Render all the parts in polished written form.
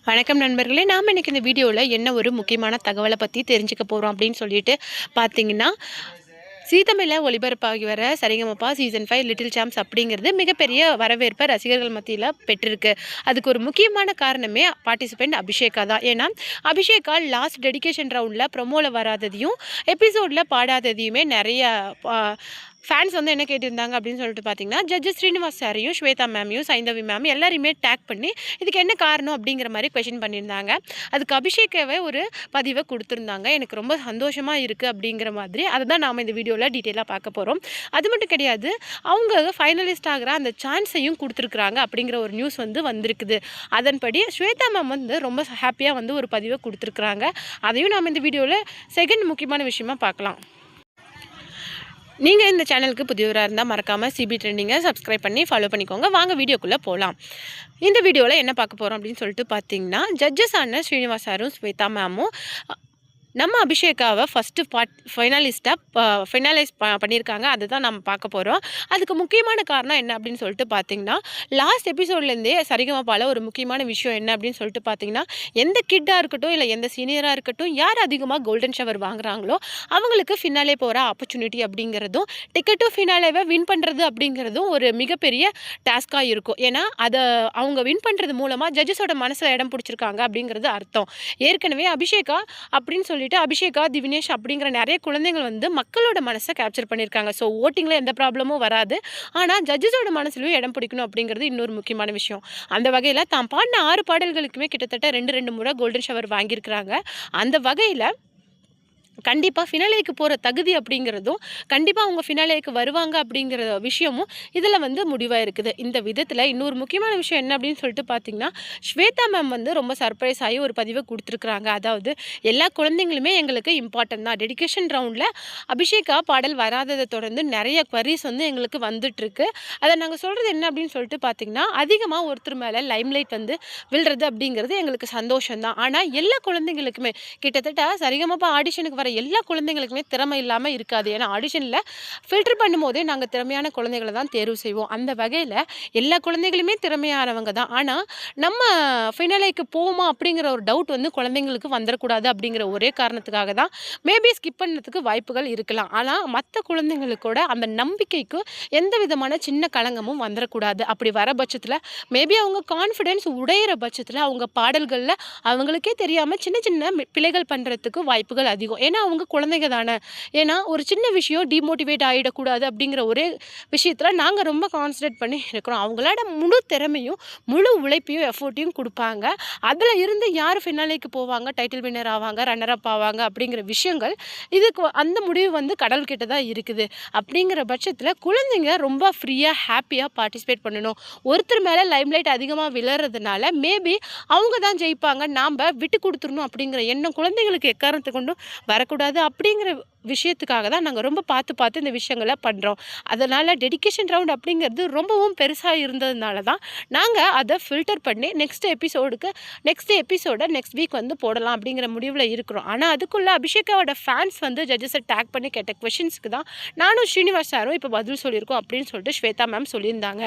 வணக்கம் நண்பர்களே, நாம் இன்றைக்கி இந்த வீடியோவில் என்ன ஒரு முக்கியமான தகவலை பற்றி தெரிஞ்சுக்க போகிறோம் அப்படின்னு சொல்லிட்டு பார்த்தீங்கன்னா, சீதமிழில் ஒளிபரப்பாகி வர சரிகமபா சீசன் 5 லிட்டில் சாம்ப்ஸ் அப்படிங்கிறது மிகப்பெரிய வரவேற்பை ரசிகர்கள் மத்தியில் பெற்றிருக்கு. அதுக்கு ஒரு முக்கியமான காரணமே பார்ட்டிசிபெண்ட் அபிஷேகா தான். ஏன்னா அபிஷேகா லாஸ்ட் டெடிகேஷன் ரவுண்டில் ப்ரொமோவில் வராததையும் எபிசோடில் பாடாததையுமே நிறைய ஃபேன்ஸ் வந்து என்ன கேட்டிருந்தாங்க அப்படின்னு சொல்லிட்டு பார்த்தீங்கன்னா, ஜட்ஜஸ் ஸ்ரீனிவாஸ் சாரையும் ஸ்வேதா மேமையும் சைந்தவி மேம் எல்லாரையுமே டேக் பண்ணி இதுக்கு என்ன காரணம் அப்படிங்கிற மாதிரி கொஷின் பண்ணியிருந்தாங்க. அதுக்கு அபிஷேகாவே ஒரு பதிவை கொடுத்துருந்தாங்க. எனக்கு ரொம்ப சந்தோஷமாக இருக்குது அப்படிங்கிற மாதிரி. அதை தான் நாம் இந்த வீடியோவில் டீட்டெயிலாக பார்க்க போகிறோம். அது மட்டும் கிடையாது, அவங்க ஃபைனலிஸ்ட் ஆகிற அந்த சான்ஸையும் கொடுத்துருக்குறாங்க அப்படிங்கிற ஒரு நியூஸ் வந்து வந்திருக்குது. அதன்படி ஸ்வேதா மேம் வந்து ரொம்ப ஹாப்பியாக வந்து ஒரு பதிவை கொடுத்துருக்குறாங்க. அதையும் நாம் இந்த வீடியோவில் செகண்ட் முக்கியமான விஷயமா பார்க்கலாம். நீங்கள் இந்த சேனலுக்கு புதியவராக இருந்தால் மறக்காமல் சிபி ட்ரெண்டிங்கை சப்ஸ்கிரைப் பண்ணி ஃபாலோ பண்ணிக்கோங்க. வாங்க வீடியோக்குள்ளே போகலாம். இந்த வீடியோவில் என்ன பார்க்க போகிறோம் அப்படின்னு சொல்லிட்டு பார்த்தீங்கன்னா, ஜட்ஜஸான ஸ்ரீனிவாஸ் சாரும் ஸ்வேதா மேமும் நம்ம அபிஷேகாவை ஃபஸ்ட்டு ஃபைனலைஸ் பண்ணியிருக்காங்க. அதுதான் நம்ம பார்க்க போகிறோம். அதுக்கு முக்கியமான காரணம் என்ன அப்படின்னு சொல்லிட்டு பார்த்தீங்கன்னா, லாஸ்ட் எபிசோட்லேருந்தே சரிகமபால ஒரு முக்கியமான விஷயம் என்ன அப்படின்னு சொல்லிட்டு பார்த்தீங்கன்னா, எந்த கிட்டாக இருக்கட்டும் இல்லை எந்த சீனியராக இருக்கட்டும், யார் அதிகமாக கோல்டன் ஷவர் வாங்குறாங்களோ அவங்களுக்கு ஃபினாலே போகிற ஆப்பர்ச்சுனிட்டி அப்படிங்கிறதும், டிக்கெட் டு ஃபினாலேவை வின் பண்ணுறது அப்படிங்கிறதும் ஒரு மிகப்பெரிய டாஸ்காக இருக்கும். ஏன்னா அதை அவங்க வின் பண்ணுறது மூலமாக ஜட்ஜஸோட மனசில் இடம் பிடிச்சிருக்காங்க அப்படிங்கிறது அர்த்தம். ஏற்கனவே அபிஷேகா அப்படின்னு சொல்லிட்டு அபிஷேகா, திவினேஷ் அப்படிங்கிற நிறைய குழந்தைகள் வந்து மக்களோட மனசை கேப்சர் பண்ணியிருக்காங்க. ஸோ ஓட்டிங்கில் எந்த ப்ராப்ளமும் வராது. ஆனால் ஜட்ஜஸோட மனசுலையும் இடம் பிடிக்கணும் அப்படிங்கிறது இன்னொரு முக்கியமான விஷயம். அந்த வகையில் தான் பாடின 6 பாடல்களுக்குமே கிட்டத்தட்ட 2 முறை கோல்டன் ஷவர் வாங்கியிருக்கிறாங்க. அந்த வகையில் கண்டிப்பாக ஃபினாலேக்கு போகிற தகுதி அப்படிங்கிறதும், கண்டிப்பாக அவங்க ஃபினாலேக்கு வருவாங்க அப்படிங்கிற விஷயமும் இதில் வந்து முடிவாக இருக்குது. இந்த விதத்தில் இன்னொரு முக்கியமான விஷயம் என்ன அப்படின்னு சொல்லிட்டு பார்த்தீங்கன்னா, ஸ்வேதா மேம் வந்து ரொம்ப சர்ப்ரைஸ் ஆகி ஒரு பதிவை கொடுத்துருக்குறாங்க. அதாவது எல்லா குழந்தைங்களுமே எங்களுக்கு இம்பார்ட்டன்ட் தான். டெடிகேஷன் ரவுண்டில் அபிஷேகா பாடல் வராததை தொடர்ந்து நிறைய குவரிஸ் வந்து எங்களுக்கு வந்துட்டுருக்கு. அதை நாங்கள் சொல்கிறது என்ன அப்படின்னு சொல்லிட்டு பார்த்தீங்கன்னா, அதிகமாக ஒருத்தர் மேலே லைம்லைட் வந்து விழுறது அப்படிங்கிறது எங்களுக்கு சந்தோஷம்தான். ஆனால் எல்லா குழந்தைங்களுக்குமே கிட்டத்தட்ட சரிகமபா ஆடிஷனுக்கு வர எல்லா குழந்தைங்களுக்குமே திறமை இல்லாமல் இருக்காது. ஏன்னா ஆடிஷனில் ஃபில்டர் பண்ணும்போதே நாங்கள் திறமையான குழந்தைகளை தான் தேர்வு செய்வோம். அந்த வகையில் எல்லா குழந்தைகளுமே திறமையானவங்க தான். ஆனால் நம்ம ஃபினாலேக்கு போவோமா அப்படிங்கிற ஒரு டவுட் வந்து குழந்தைங்களுக்கு வந்துடக்கூடாது அப்படிங்கிற ஒரே காரணத்துக்காக தான் மேபி ஸ்கிப் பண்ணுறதுக்கு வாய்ப்புகள் இருக்கலாம். ஆனால் மற்ற குழந்தைங்களுக்கூட அந்த நம்பிக்கைக்கு எந்த விதமான சின்ன களங்கமும் வந்துடக்கூடாது. அப்படி வர பட்சத்தில் மேபி அவங்க கான்ஃபிடென்ஸ் உடையிற பட்சத்தில் அவங்க பாடல்களில் அவங்களுக்கே தெரியாமல் சின்ன சின்ன பிழைகள் பண்ணுறதுக்கு வாய்ப்புகள் அதிகம். ஏன்னா அவங்க குழந்தைங்க தானே. ஏன்னா ஒரு சின்ன விஷயம் டிமோட்டிவேட் ஆகிடக்கூடாது அப்படிங்கிற ஒரே விஷயத்தில் நாங்கள் ரொம்ப கான்சன்ட்ரேட் பண்ணி இருக்கிறோம். அவங்களோட முழு திறமையும் முழு உழைப்பையும் எஃபோர்ட்டையும் கொடுப்பாங்க. அதில் இருந்து யார் ஃபினாலேக்கு போவாங்க, டைட்டில் வின்னர் ஆவாங்க, ரன்னர் அப் ஆவாங்க அப்படிங்கிற விஷயங்கள் இதுக்கு அந்த முடிவு வந்து கடல்கிட்ட தான் இருக்குது. அப்படிங்கிற பட்சத்தில் குழந்தைங்க ரொம்ப ஃப்ரீயாக ஹாப்பியாக பார்ட்டிசிபேட் பண்ணணும். ஒருத்தர் மேலே லைம்லைட் அதிகமாக விழுறதுனால மேபி அவங்க தான் ஜெயிப்பாங்க, நாம் விட்டு கொடுத்துடணும் அப்படிங்கிற எண்ணம் குழந்தைங்களுக்கு எக்காரணத்தை கொண்டும் வரக்கூடாது. அப்படிங்கிற விஷயத்துக்காக தான் நாங்கள் ரொம்ப பார்த்து இந்த விஷயங்களை பண்ணுறோம். அதனால் டெடிகேஷன் ரவுண்ட் அப்படிங்கிறது ரொம்பவும் பெருசாக இருந்ததுனால தான் நாங்கள் அதை ஃபில்டர் பண்ணி நெக்ஸ்ட் எபிசோடை நெக்ஸ்ட் வீக் வந்து போடலாம் அப்படிங்கிற முடிவில் இருக்கிறோம். ஆனால் அதுக்குள்ளே அபிஷேகாவோட ஃபேன்ஸ் வந்து ஜட்ஜஸை டேக் பண்ணி கேட்ட கொஷின்ஸுக்கு தான் நானும் ஸ்ரீனிவாஸ் சாரும் இப்போ பதில் சொல்லியிருக்கோம் அப்படின்னு சொல்லிட்டு ஸ்வேதா மேம் சொல்லியிருந்தாங்க.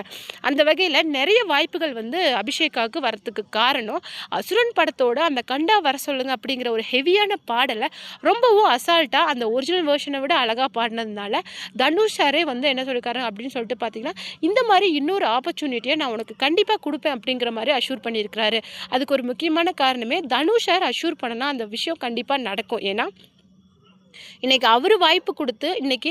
அந்த வகையில் நிறைய வாய்ப்புகள் வந்து அபிஷேகாவுக்கு வரத்துக்கு காரணம் அசுரன் படத்தோட அந்த கண்டா வர சொல்லுங்க அப்படிங்கிற ஒரு ஹெவியான பாடலை ரொம்பவும் அசால்ட்டாக அந்த ஒரிஜினல் வெர்ஷனை விட அழகாக பாடினதுனால தனுஷ் சாரே வந்து என்ன சொல்லியிருக்காரு அப்படின்னு சொல்லிட்டு பார்த்தீங்கன்னா, இந்த மாதிரி இன்னொரு ஆப்பர்ச்சுனிட்டியை நான் உனக்கு கண்டிப்பாக கொடுப்பேன் அப்படிங்கிற மாதிரி அஷ்யூர் பண்ணியிருக்கிறாரு. அதுக்கு ஒரு முக்கியமான காரணமே தனுஷ் சார் அஷ்யூர் பண்ணனா அந்த விஷயம் கண்டிப்பாக நடக்கும். ஏன்னா இன்றைக்கி அவர் வாய்ப்பு கொடுத்து இன்றைக்கி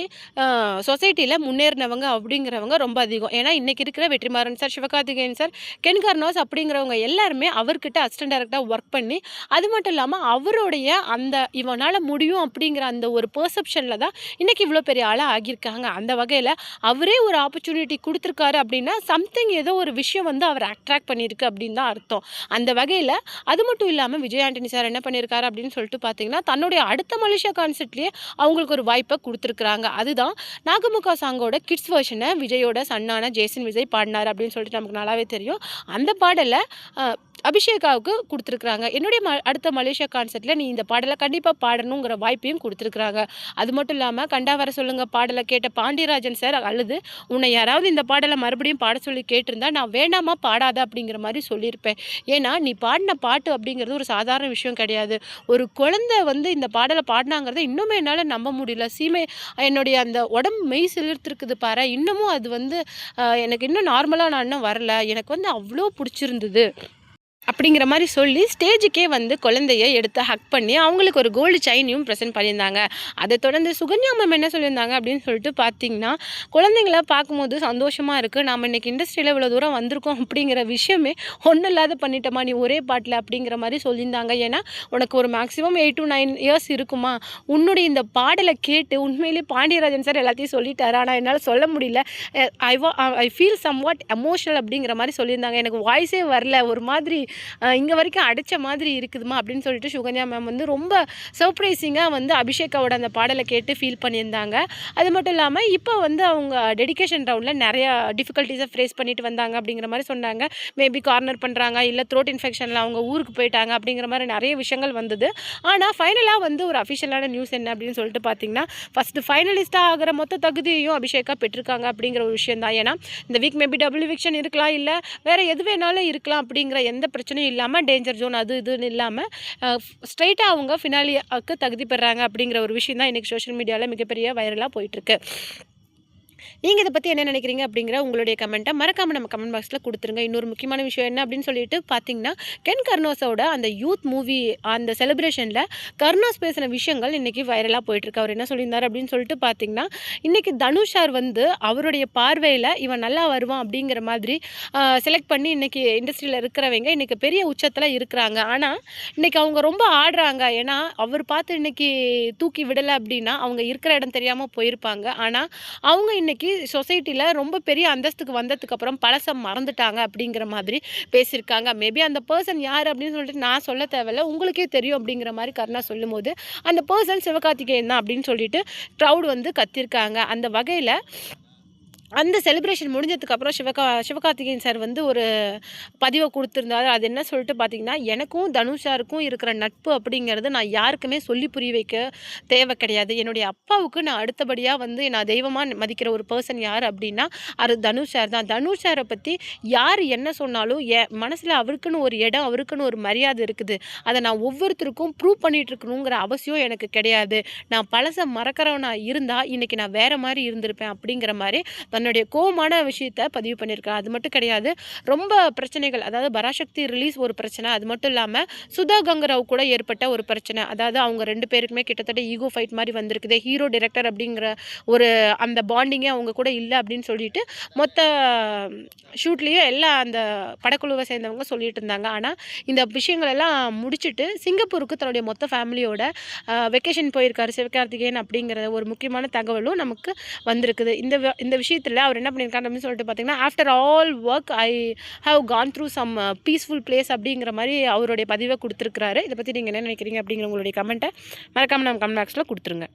சொசைட்டியில் முன்னேறினவங்க அப்படிங்கிறவங்க ரொம்ப அதிகம். ஏன்னா இன்றைக்கி இருக்கிற வெற்றிமாறன் சார், சிவகார்த்திகேயன் சார், கென் கார்னோஸ் அப்படிங்கிறவங்க எல்லாருமே அவர்கிட்ட அசிஸ்டன்ட் டைரக்டாக ஒர்க் பண்ணி, அது மட்டும் இல்லாமல் அவருடைய அந்த இவனால் முடியும் அப்படிங்கிற அந்த ஒரு பெர்செப்ஷனில் தான் இன்றைக்கி இவ்வளோ பெரிய ஆளாக ஆகியிருக்காங்க. அந்த வகையில் அவரே ஒரு ஆப்பர்ச்சுனிட்டி கொடுத்துருக்காரு அப்படின்னா சம்திங் ஏதோ ஒரு விஷயம் வந்து அவர் அட்ராக்ட் பண்ணியிருக்கு அப்படின்னு தான் அர்த்தம். அந்த வகையில் அது மட்டும் இல்லாமல் விஜய் ஆண்டனி சார் என்ன பண்ணியிருக்காரு அப்படின்னு சொல்லிட்டு பார்த்தீங்கன்னா, தன்னுடைய அடுத்த மலேசியா கான்செர்ட்லேயே அவங்களுக்கு ஒரு வாய்ப்பை கொடுத்துருக்குறாங்க. அதுதான் நாகமுகா சாங்கோட கிட்ஸ் வெர்ஷனை விஜயோட சன்னான ஜேசன் விஜய் பாடினார் அப்படின்னு சொல்லிட்டு நமக்கு நல்லாவே தெரியும். அந்த பாடலை அபிஷேகாவுக்கு கொடுத்துருக்குறாங்க. என்னுடைய அடுத்த மலேசியா கான்சர்ட்டில் நீ இந்த பாடலை கண்டிப்பாக பாடணுங்கிற வாய்ப்பையும் கொடுத்துருக்குறாங்க. அது மட்டும் இல்லாமல் கண்டா வர சொல்லுங்க பாடலை கேட்ட பாண்டியராஜன் சார் அழுது, உன்னை யாராவது இந்த பாடலை மறுபடியும் பாட சொல்லி கேட்டிருந்தா நான் வேண்டாமா பாடாத அப்படிங்கிற மாதிரி சொல்லியிருப்பேன். ஏன்னா நீ பாடின பாட்டு அப்படிங்கிறது ஒரு சாதாரண விஷயம் கிடையாது. ஒரு குழந்தை வந்து இந்த பாடலை பாடினாங்கிறத இன்னுமே என்னால் நம்ப முடியல. என்னுடைய அந்த உடம்பு மெய் சிலிர்த்திருக்குது பாரு. இன்னமும் அது வந்து எனக்கு இன்னும் நார்மலாக நான் இன்னும் வரல. எனக்கு வந்து அவ்வளோ பிடிச்சிருந்தது அப்படிங்கிற மாதிரி சொல்லி ஸ்டேஜுக்கே வந்து குழந்தைய எடுத்து ஹக் பண்ணி அவங்களுக்கு ஒரு கோல்டு செயினையும் ப்ரெசென்ட் பண்ணியிருந்தாங்க. அதை தொடர்ந்து சுகன்யா மேம் என்ன சொல்லியிருந்தாங்க அப்படின்னு சொல்லிட்டு பார்த்தீங்கன்னா, குழந்தைங்கள பார்க்கும்போது சந்தோஷமாக இருக்குது. நாம் இன்றைக்கி இண்டஸ்ட்ரியில் இவ்வளோ தூரம் வந்திருக்கோம் அப்படிங்கிற விஷயமே ஒன்றும் இல்லாத பண்ணிட்டோமா நீ ஒரே பாட்டில் அப்படிங்கிற மாதிரி சொல்லியிருந்தாங்க. ஏன்னா உனக்கு ஒரு மேக்ஸிமம் 8 to 9 இயர்ஸ் இருக்குமா, உன்னுடைய இந்த பாடலை கேட்டு உண்மையிலேயே பாண்டியராஜன் சார் எல்லாத்தையும் சொல்லிட்டாரு. ஆனால் என்னால் சொல்ல முடியல. I feel somewhat emotional அப்படிங்கிற மாதிரி சொல்லியிருந்தாங்க. எனக்கு வாய்ஸே வரல, ஒரு மாதிரி இங்கே வரைக்கும் அடித்த மாதிரி இருக்குதுமா அப்படின்னு சொல்லிட்டு சுகன்யா மேம் வந்து ரொம்ப சர்ப்ரைசிங்காக வந்து அபிஷேகாவோட அந்த பாடலை கேட்டு ஃபீல் பண்ணியிருந்தாங்க. அது மட்டும் இல்லாமல் இப்போ வந்து அவங்க டெடிகேஷன் ரவுண்டில் நிறையா டிஃபிகல்ட்டிஸை ஃபேஸ் பண்ணிட்டு வந்தாங்க அப்படிங்கிற மாதிரி சொன்னாங்க. மேபி கார்னர் பண்ணுறாங்க, இல்லை த்ரோட் இன்ஃபெக்ஷனில் அவங்க ஊருக்கு போயிட்டாங்க அப்படிங்கிற மாதிரி நிறைய விஷயங்கள் வந்தது. ஆனால் ஃபைனலாக வந்து ஒரு அஃபிஷியலான நியூஸ் என்ன அப்படின்னு சொல்லிட்டு பார்த்தீங்கன்னா, ஃபஸ்ட்டு ஃபைனலிஸ்ட்டாக ஆகிற மொத்த தகுதியையும் அபிஷேகா பெற்றிருக்காங்க அப்படிங்கிற ஒரு விஷயம் தான். ஏன்னா இந்த வீக் மேபி டபுள் எவிக்ஷன் இருக்கலாம், இல்லை வேறு எது வேணாலும் இருக்கலாம் அப்படிங்கிற எந்த பிரச்சனையும் இல்லாமல், டேஞ்சர் ஜோன் அது இதுன்னு இல்லாமல் ஸ்ட்ரைட்டாக அவங்க ஃபினாலியாவுக்கு தகுதி பெறாங்க அப்படிங்கிற ஒரு விஷயம் தான் இன்றைக்கி சோஷியல் மீடியாவில் மிகப்பெரிய வைரலாக போயிட்டுருக்கு. நீங்கள் இதை பற்றி என்ன நினைக்கிறீங்க அப்படிங்கிற உங்களுடைய கமெண்ட்டை மறக்காமல் நம்ம கமெண்ட் பாக்ஸில் கொடுத்துருங்க. இன்னொரு முக்கியமான விஷயம் என்ன அப்படின்னு சொல்லிட்டு பார்த்தீங்கன்னா, கென் கர்னோஸோட அந்த யூத் மூவி அந்த செலிப்ரேஷனில் கர்னோஸ் பேசின விஷயங்கள் இன்றைக்கி வைரலாக போயிட்டுருக்கு. அவர் என்ன சொல்லியிருந்தார் அப்படின்னு சொல்லிட்டு பார்த்தீங்கன்னா, இன்றைக்கி தனுஷ் சார் வந்து அவருடைய பார்வையில் இவன் நல்லா வருவான் அப்படிங்கிற மாதிரி செலக்ட் பண்ணி இன்றைக்கி இண்டஸ்ட்ரியில் இருக்கிறவங்க இன்றைக்கி பெரிய உச்சத்தில் இருக்கிறாங்க. ஆனால் இன்றைக்கி அவங்க ரொம்ப ஆடுறாங்க. ஏன்னா அவர் பார்த்து இன்றைக்கி தூக்கி விடலை அப்படின்னா அவங்க இருக்கிற இடம் தெரியாமல் போயிருப்பாங்க. ஆனால் அவங்க இன்றைக்கி சொசைட்டியில் ரொம்ப பெரிய அந்தஸ்துக்கு வந்ததுக்கப்புறம் பழசை மறந்துட்டாங்க அப்படிங்கிற மாதிரி பேசியிருக்காங்க. மேபி அந்த பர்சன் யார் அப்படின்னு சொல்லிட்டு நான் சொல்ல தேவையில்ல, உங்களுக்கே தெரியும் அப்படிங்கிற மாதிரி கருணா சொல்லும்போது அந்த பர்சன் சிவகார்த்திகேயன் தான் அப்படின்னு சொல்லிட்டு க்ரௌட் வந்து கத்திருக்காங்க. அந்த வகையில் அந்த செலிப்ரேஷன் முடிஞ்சதுக்கப்புறம் சிவகார்த்திகேயன் சார் வந்து ஒரு பதிவை கொடுத்துருந்தாரு. அது என்ன சொல்லிட்டு பார்த்தீங்கன்னா, எனக்கும் தனுஷாருக்கும் இருக்கிற நட்பு அப்படிங்கிறது நான் யாருக்குமே சொல்லி புரிய வைக்க தேவை கிடையாது. என்னுடைய அப்பாவுக்கு நான் அடுத்தபடியாக வந்து நான் தெய்வமாக மதிக்கிற ஒரு பர்சன் யார் அப்படின்னா அது தனுஷ் சார் தான். தனுஷ் சாரை பற்றி யார் என்ன சொன்னாலும் என் மனசில் அவருக்குன்னு ஒரு இடம், அவருக்குன்னு ஒரு மரியாதை இருக்குது. அதை நான் ஒவ்வொருத்தருக்கும் ப்ரூவ் பண்ணிகிட்டு இருக்கணுங்கிற அவசியம் எனக்கு கிடையாது. நான் பழசை மறக்கிறவனா இருந்தால் இன்றைக்கி நான் வேறு மாதிரி இருந்திருப்பேன் அப்படிங்கிற மாதிரி தன்னுடைய கோவமான விஷயத்தை பதிவு பண்ணியிருக்காரு. அது மட்டும் கிடையாது, ரொம்ப பிரச்சனைகள், அதாவது பராசக்தி ரிலீஸ் ஒரு பிரச்சனை, அது மட்டும் இல்லாமல் சுதா கங்கராவ் கூட ஏற்பட்ட ஒரு பிரச்சனை, அதாவது அவங்க 2 பேருக்குமே கிட்டத்தட்ட ஈகோ ஃபைட் மாதிரி வந்திருக்குது. ஹீரோ டைரக்டர் அப்படிங்கிற ஒரு அந்த பாண்டிங்கே அவங்க கூட இல்லை அப்படின்னு சொல்லிட்டு மொத்த ஷூட்லேயும் எல்லாம் அந்த படக்குழுவை சேர்ந்தவங்க சொல்லிட்டு இருந்தாங்க. ஆனால் இந்த விஷயங்கள் எல்லாம் முடிச்சுட்டு சிங்கப்பூருக்கு தன்னுடைய மொத்த ஃபேமிலியோட வெக்கேஷன் போயிருக்காரு சிவகார்த்திகேயன் அப்படிங்கிற ஒரு முக்கியமான தகவலும் நமக்கு வந்திருக்குது. இந்த விஷயத்தில் அவர் என்ன பண்ணியிருக்காரு அப்படின்னு சொல்லிட்டு பார்த்தீங்கன்னா, after all work I have gone through some peaceful place அப்படிங்கிற மாதிரி அவருடைய பதிவை கொடுத்துருக்காரு. இதை பற்றி நீங்கள் என்ன நினைக்கிறீங்க அப்படிங்கிற உங்களுடைய கமெண்ட்டை மறக்காமல் நம்ம கமெண்ட் பாக்ஸில் கொடுத்துருங்க.